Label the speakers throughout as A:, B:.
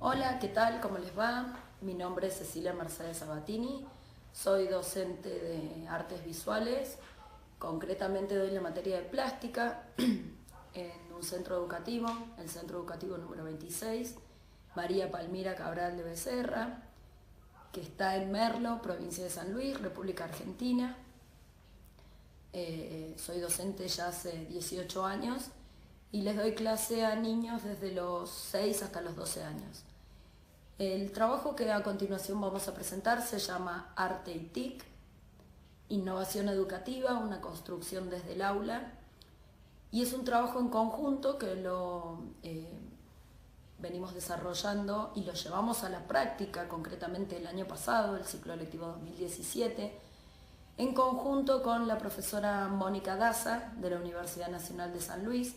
A: Hola, ¿qué tal? ¿Cómo les va? Mi nombre es Cecilia Mercedes Sabatini, soy docente de artes visuales, concretamente doy la materia de plástica en un centro educativo, el Centro Educativo número 26, María Palmira Cabral de Becerra, que está en Merlo, provincia de San Luis, República Argentina. Soy docente ya hace 18 años y les doy clase a niños desde los 6 hasta los 12 años. El trabajo que a continuación vamos a presentar se llama Arte y TIC, Innovación Educativa, una construcción desde el aula, y es un trabajo en conjunto que lo venimos desarrollando y lo llevamos a la práctica, concretamente el año pasado, el ciclo lectivo 2017, en conjunto con la profesora Mónica Daza de la Universidad Nacional de San Luis,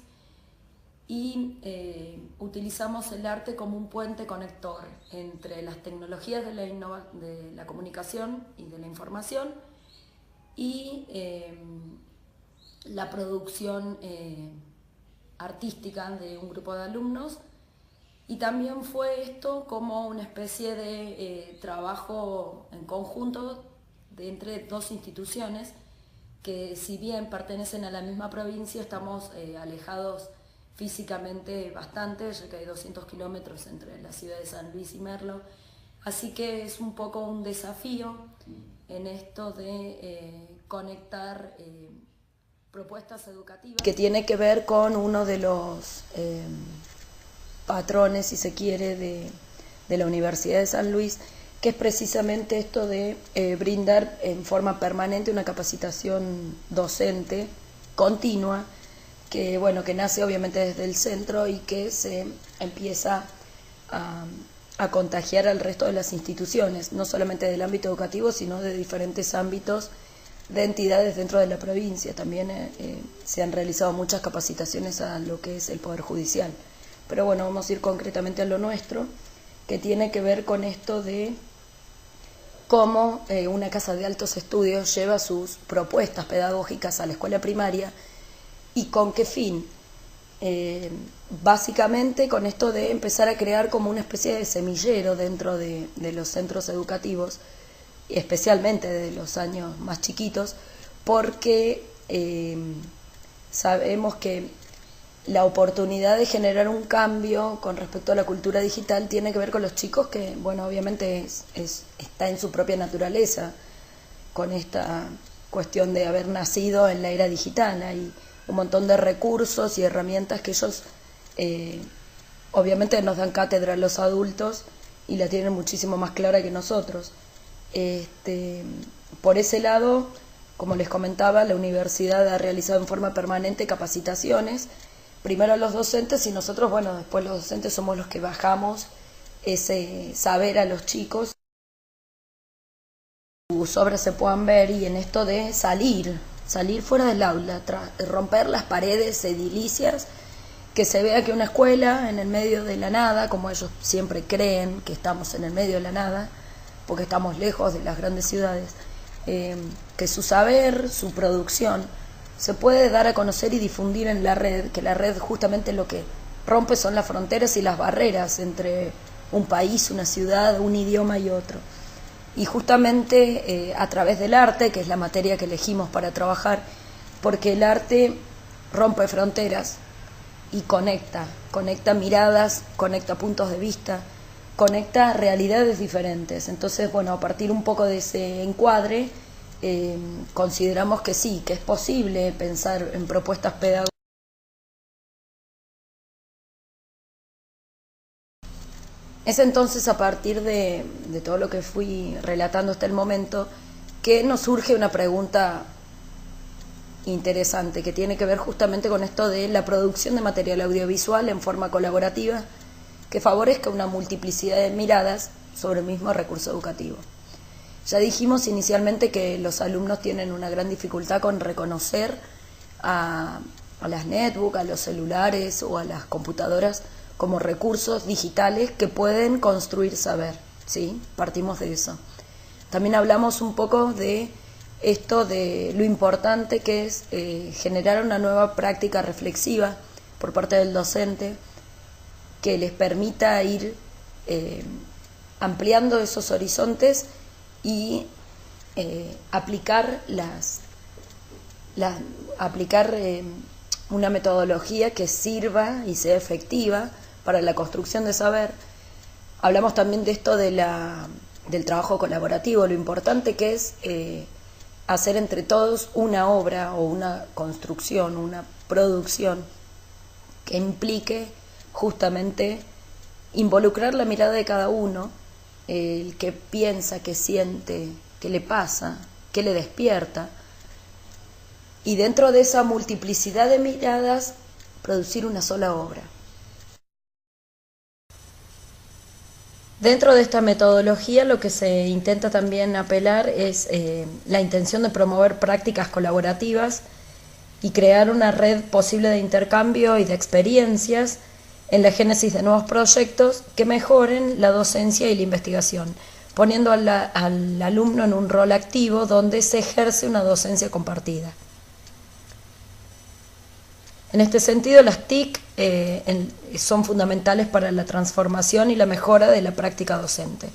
A: y utilizamos el arte como un puente conector entre las tecnologías de la comunicación y de la información y la producción artística de un grupo de alumnos, y también fue esto como una especie de trabajo en conjunto entre dos instituciones que, si bien pertenecen a la misma provincia, estamos alejados físicamente bastante, ya que hay 200 kilómetros entre la ciudad de San Luis y Merlo, así que es un poco un desafío en esto de conectar propuestas educativas, que tiene que ver con uno de los patrones, si se quiere, de la Universidad de San Luis, que es precisamente esto de brindar en forma permanente una capacitación docente continua, que nace obviamente desde el centro y que se empieza a contagiar al resto de las instituciones, no solamente del ámbito educativo, sino de diferentes ámbitos de entidades dentro de la provincia. También se han realizado muchas capacitaciones a lo que es el Poder Judicial. Pero bueno, vamos a ir concretamente a lo nuestro, que tiene que ver con esto de cómo una casa de altos estudios lleva sus propuestas pedagógicas a la escuela primaria. ¿Y con qué fin? Básicamente con esto de empezar a crear como una especie de semillero dentro de los centros educativos, especialmente de los años más chiquitos, porque sabemos que la oportunidad de generar un cambio con respecto a la cultura digital tiene que ver con los chicos que, obviamente está en su propia naturaleza, con esta cuestión de haber nacido en la era digital. Hay un montón de recursos y herramientas que ellos obviamente nos dan cátedra a los adultos y la tienen muchísimo más clara que nosotros. Por ese lado, como les comentaba, la universidad ha realizado en forma permanente capacitaciones, primero a los docentes, y nosotros, después los docentes somos los que bajamos ese saber a los chicos, sus obras se puedan ver, y en esto de salir fuera del aula, romper las paredes edilicias, que se vea que una escuela en el medio de la nada, como ellos siempre creen que estamos en el medio de la nada, porque estamos lejos de las grandes ciudades, que su saber, su producción, se puede dar a conocer y difundir en la red, que la red justamente lo que rompe son las fronteras y las barreras entre un país, una ciudad, un idioma y otro. Y justamente a través del arte, que es la materia que elegimos para trabajar, porque el arte rompe fronteras y conecta miradas, conecta puntos de vista, conecta realidades diferentes. Entonces, a partir un poco de ese encuadre, consideramos que sí, que es posible pensar en propuestas pedagógicas. Es entonces a partir de todo lo que fui relatando hasta el momento que nos surge una pregunta interesante que tiene que ver justamente con esto de la producción de material audiovisual en forma colaborativa que favorezca una multiplicidad de miradas sobre el mismo recurso educativo. Ya dijimos inicialmente que los alumnos tienen una gran dificultad con reconocer a las netbooks, a los celulares o a las computadoras como recursos digitales que pueden construir saber, ¿sí? Partimos de eso. También hablamos un poco de esto, de lo importante que es generar una nueva práctica reflexiva por parte del docente que les permita ir ampliando esos horizontes y aplicar una metodología que sirva y sea efectiva para la construcción de saber. Hablamos también de esto del trabajo colaborativo, lo importante que es hacer entre todos una obra o una construcción, una producción que implique justamente involucrar la mirada de cada uno, el que piensa, que siente, qué le pasa, qué le despierta, y dentro de esa multiplicidad de miradas producir una sola obra. Dentro de esta metodología lo que se intenta también apelar es la intención de promover prácticas colaborativas y crear una red posible de intercambio y de experiencias en la génesis de nuevos proyectos que mejoren la docencia y la investigación, poniendo al alumno en un rol activo donde se ejerce una docencia compartida. En este sentido, las TIC son fundamentales para la transformación y la mejora de la práctica docente.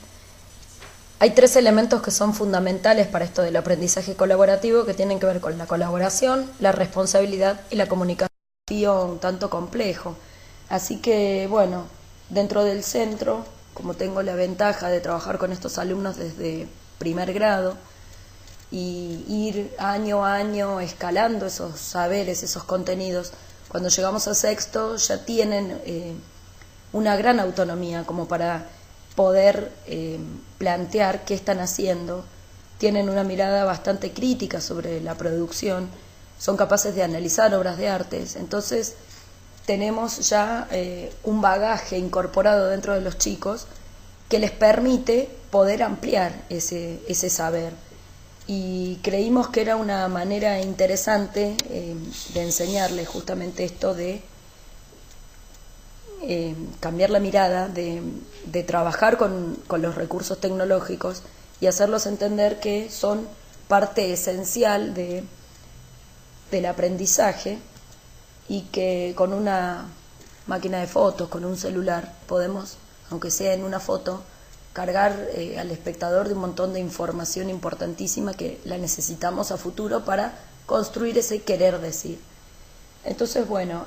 A: Hay 3 elementos que son fundamentales para esto del aprendizaje colaborativo, que tienen que ver con la colaboración, la responsabilidad y la comunicación. Un tanto complejo. Así que, bueno, dentro del centro, como tengo la ventaja de trabajar con estos alumnos desde primer grado y ir año a año escalando esos saberes, esos contenidos, cuando llegamos a sexto ya tienen una gran autonomía como para poder plantear qué están haciendo, tienen una mirada bastante crítica sobre la producción, son capaces de analizar obras de arte. Entonces tenemos ya un bagaje incorporado dentro de los chicos que les permite poder ampliar ese saber. Y creímos que era una manera interesante de enseñarles justamente esto de cambiar la mirada, de trabajar con los recursos tecnológicos y hacerlos entender que son parte esencial del aprendizaje, y que con una máquina de fotos, con un celular, podemos, aunque sea en una foto, cargar al espectador de un montón de información importantísima que la necesitamos a futuro para construir ese querer decir. Entonces, bueno,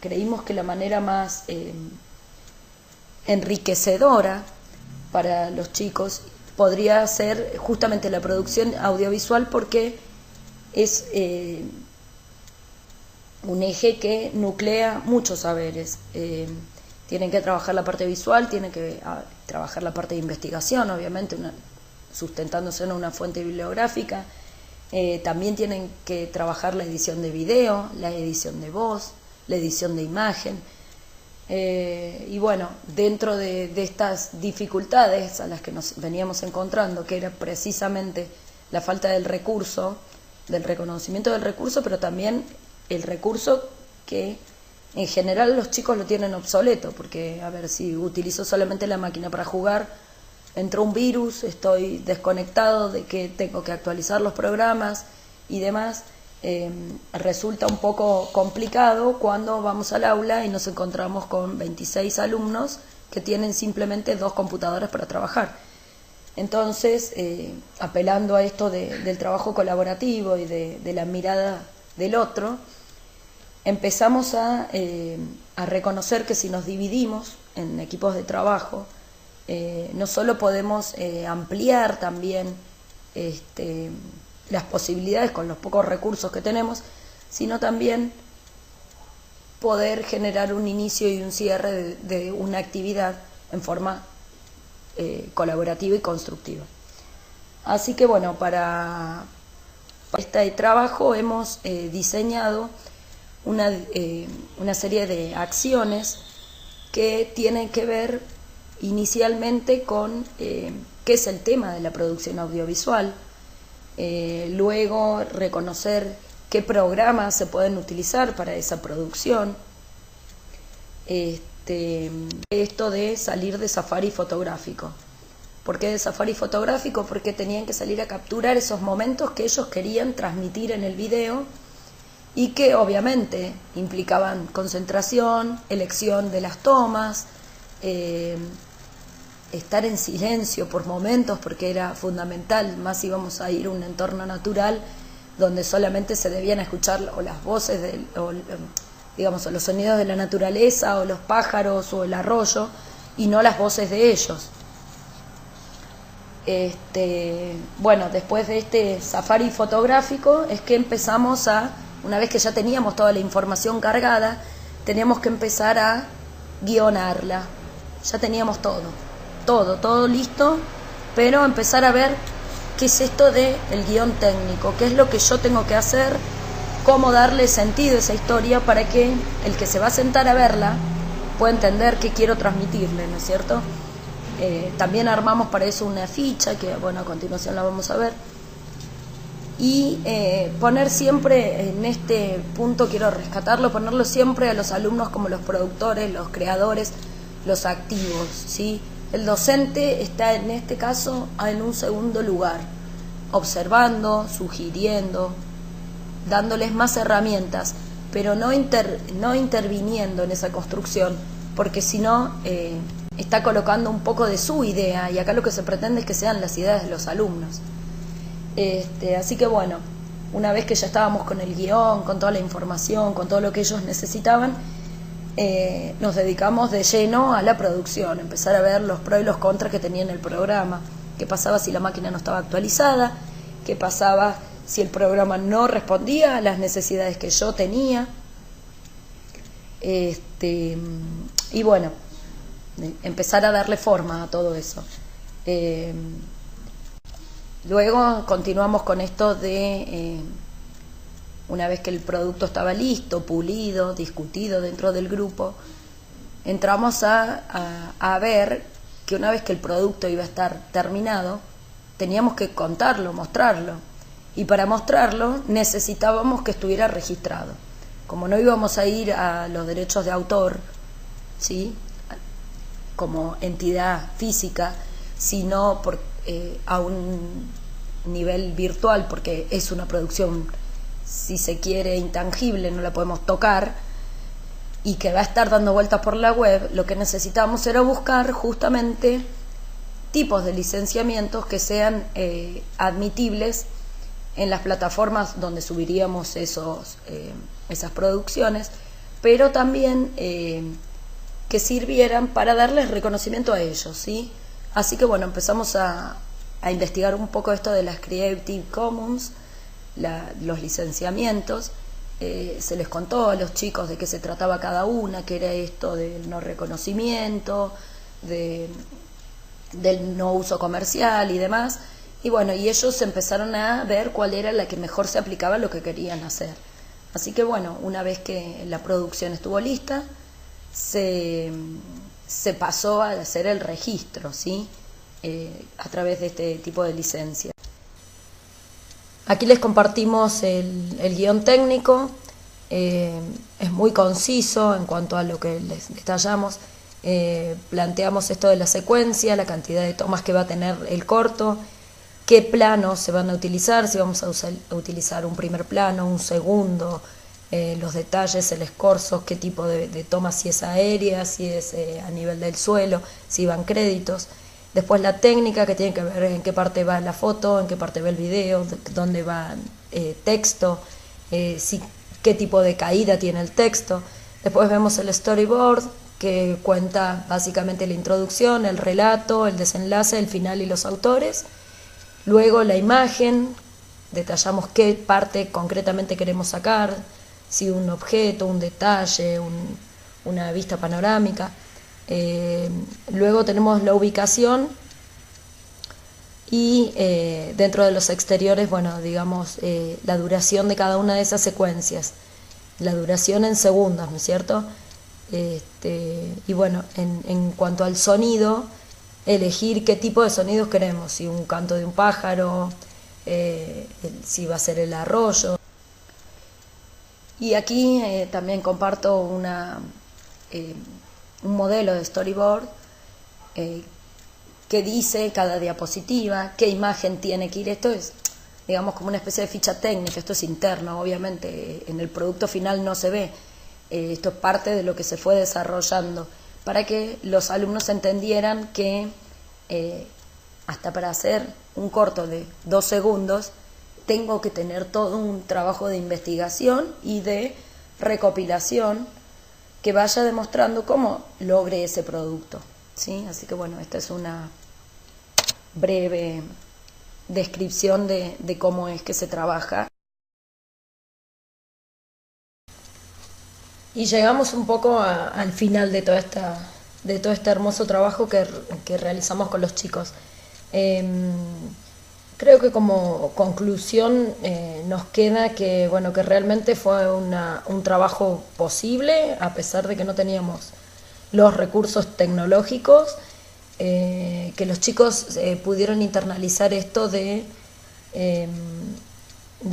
A: creímos que la manera más enriquecedora para los chicos podría ser justamente la producción audiovisual, porque es un eje que nuclea muchos saberes. Tienen que trabajar la parte visual, tienen que trabajar la parte de investigación, obviamente, sustentándose en una fuente bibliográfica. También tienen que trabajar la edición de video, la edición de voz, la edición de imagen. Y bueno, dentro de estas dificultades a las que nos veníamos encontrando, que era precisamente la falta del recurso, del reconocimiento del recurso, pero también el recurso que en general los chicos lo tienen obsoleto, porque, a ver, si utilizo solamente la máquina para jugar, entró un virus, estoy desconectado de que tengo que actualizar los programas y demás. Resulta un poco complicado cuando vamos al aula y nos encontramos con 26 alumnos que tienen simplemente 2 computadoras para trabajar. Entonces, apelando a esto del trabajo colaborativo y de la mirada del otro, empezamos a reconocer que si nos dividimos en equipos de trabajo, no solo podemos ampliar también las posibilidades con los pocos recursos que tenemos, sino también poder generar un inicio y un cierre de una actividad en forma colaborativa y constructiva. Así que bueno, para este trabajo hemos diseñado una serie de acciones que tienen que ver inicialmente con qué es el tema de la producción audiovisual, luego reconocer qué programas se pueden utilizar para esa producción, esto de salir de safari fotográfico. ¿Por qué de safari fotográfico? Porque tenían que salir a capturar esos momentos que ellos querían transmitir en el video y que obviamente implicaban concentración, elección de las tomas, estar en silencio por momentos, porque era fundamental, más íbamos a ir a un entorno natural donde solamente se debían escuchar o las voces, digamos, o los sonidos de la naturaleza, o los pájaros, o el arroyo, y no las voces de ellos. Bueno, después de este safari fotográfico es que empezamos una vez que ya teníamos toda la información cargada, teníamos que empezar a guionarla. Ya teníamos todo listo, pero empezar a ver qué es esto del guión técnico, qué es lo que yo tengo que hacer, cómo darle sentido a esa historia para que el que se va a sentar a verla pueda entender qué quiero transmitirle, ¿no es cierto? También armamos para eso una ficha, que bueno, a continuación la vamos a ver. Y poner siempre, en este punto quiero rescatarlo, ponerlo siempre a los alumnos como los productores, los creadores, los activos, ¿sí? El docente está en este caso en un segundo lugar, observando, sugiriendo, dándoles más herramientas, pero no interviniendo en esa construcción, porque si no está colocando un poco de su idea, y acá lo que se pretende es que sean las ideas de los alumnos. Así que bueno, una vez que ya estábamos con el guión, con toda la información, con todo lo que ellos necesitaban, nos dedicamos de lleno a la producción, empezar a ver los pros y los contras que tenía en el programa, qué pasaba si la máquina no estaba actualizada, qué pasaba si el programa no respondía a las necesidades que yo tenía, y bueno, empezar a darle forma a todo eso. Luego continuamos con esto de, una vez que el producto estaba listo, pulido, discutido dentro del grupo, entramos a ver que una vez que el producto iba a estar terminado, teníamos que contarlo, mostrarlo. Y para mostrarlo necesitábamos que estuviera registrado. Como no íbamos a ir a los derechos de autor, ¿sí?, como entidad física, sino a un nivel virtual, porque es una producción, si se quiere, intangible, no la podemos tocar, y que va a estar dando vueltas por la web, lo que necesitamos era buscar justamente tipos de licenciamientos que sean admitibles en las plataformas donde subiríamos esas producciones, pero también que sirvieran para darles reconocimiento a ellos, ¿sí? Así que bueno, empezamos a investigar un poco esto de las Creative Commons, los licenciamientos. Se les contó a los chicos de qué se trataba cada una, que era esto del no reconocimiento, del no uso comercial y demás. Y bueno, y ellos empezaron a ver cuál era la que mejor se aplicaba a lo que querían hacer. Así que bueno, una vez que la producción estuvo lista, se pasó a hacer el registro, ¿sí?, a través de este tipo de licencia. Aquí les compartimos el guión técnico, es muy conciso en cuanto a lo que les detallamos. Planteamos esto de la secuencia, la cantidad de tomas que va a tener el corto, qué planos se van a utilizar, si vamos a utilizar un primer plano, un segundo, los detalles, el escorzo, qué tipo de toma, si es aérea, si es a nivel del suelo, si van créditos. Después la técnica, que tiene que ver en qué parte va la foto, en qué parte va el video, dónde va texto, qué tipo de caída tiene el texto. Después vemos el storyboard, que cuenta básicamente la introducción, el relato, el desenlace, el final y los autores. Luego la imagen, detallamos qué parte concretamente queremos sacar, si un objeto, un detalle, una vista panorámica. Luego tenemos la ubicación y dentro de los exteriores, bueno, digamos, la duración de cada una de esas secuencias, la duración en segundos, ¿no es cierto? Y bueno, en cuanto al sonido, elegir qué tipo de sonidos queremos, si un canto de un pájaro, si va a ser el arroyo. Y aquí también comparto un modelo de storyboard que dice cada diapositiva, qué imagen tiene que ir. Esto es, digamos, como una especie de ficha técnica, esto es interno, obviamente en el producto final no se ve, esto es parte de lo que se fue desarrollando, para que los alumnos entendieran que hasta para hacer un corto de 2 segundos, tengo que tener todo un trabajo de investigación y de recopilación que vaya demostrando cómo logré ese producto, ¿sí? Así que bueno, esta es una breve descripción de cómo es que se trabaja. Y llegamos un poco al final de todo este hermoso trabajo que realizamos con los chicos. Creo que como conclusión nos queda que, bueno, que realmente fue un trabajo posible, a pesar de que no teníamos los recursos tecnológicos, que los chicos pudieron internalizar esto de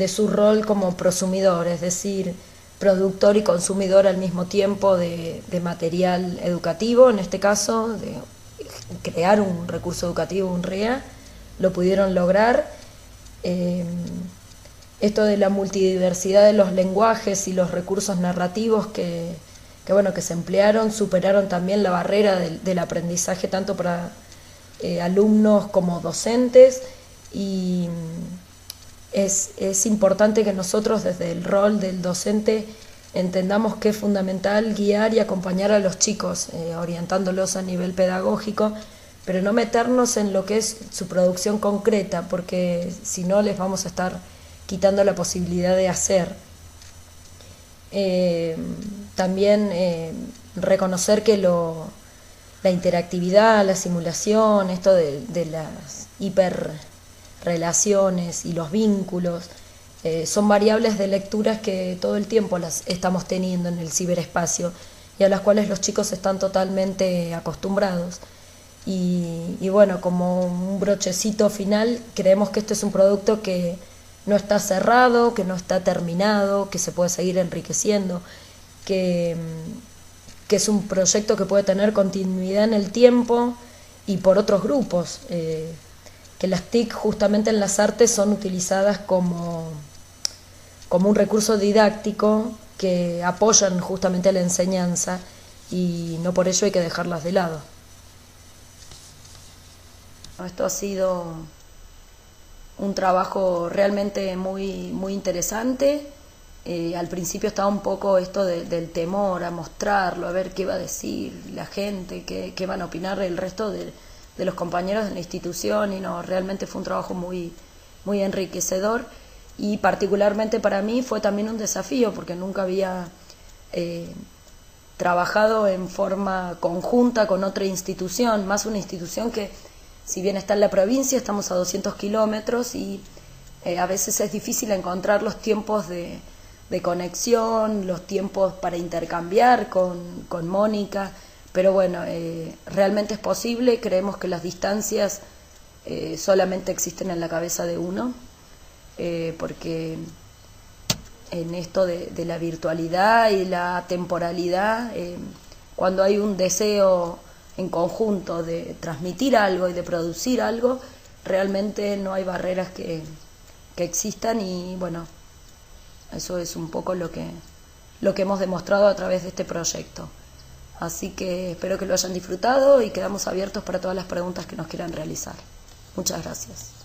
A: su rol como prosumidor, es decir, productor y consumidor al mismo tiempo de material educativo, en este caso, de crear un recurso educativo, un REA, lo pudieron lograr. Esto de la multidiversidad de los lenguajes y los recursos narrativos que se emplearon, superaron también la barrera del aprendizaje tanto para alumnos como docentes, y es importante que nosotros desde el rol del docente entendamos que es fundamental guiar y acompañar a los chicos, orientándolos a nivel pedagógico, pero no meternos en lo que es su producción concreta, porque si no les vamos a estar quitando la posibilidad de hacer. También reconocer que la interactividad, la simulación, esto de las hiperrelaciones y los vínculos, son variables de lecturas que todo el tiempo las estamos teniendo en el ciberespacio y a las cuales los chicos están totalmente acostumbrados. Y bueno, como un brochecito final, creemos que este es un producto que no está cerrado, que no está terminado, que se puede seguir enriqueciendo, que es un proyecto que puede tener continuidad en el tiempo y por otros grupos, que las TIC justamente en las artes son utilizadas como un recurso didáctico que apoyan justamente a la enseñanza, y no por ello hay que dejarlas de lado. Esto ha sido un trabajo realmente muy, muy interesante. Al principio estaba un poco esto del temor a mostrarlo, a ver qué va a decir la gente, qué van a opinar el resto de los compañeros de la institución, y no, realmente fue un trabajo muy, muy enriquecedor, y particularmente para mí fue también un desafío porque nunca había trabajado en forma conjunta con otra institución, más una institución que, si bien está en la provincia, estamos a 200 kilómetros y a veces es difícil encontrar los tiempos de conexión, los tiempos para intercambiar con Mónica, pero bueno, realmente es posible. Creemos que las distancias solamente existen en la cabeza de uno, porque en esto de la virtualidad y la temporalidad, cuando hay un deseo en conjunto de transmitir algo y de producir algo, realmente no hay barreras que existan, y bueno, eso es un poco lo que hemos demostrado a través de este proyecto. Así que espero que lo hayan disfrutado y quedamos abiertos para todas las preguntas que nos quieran realizar. Muchas gracias.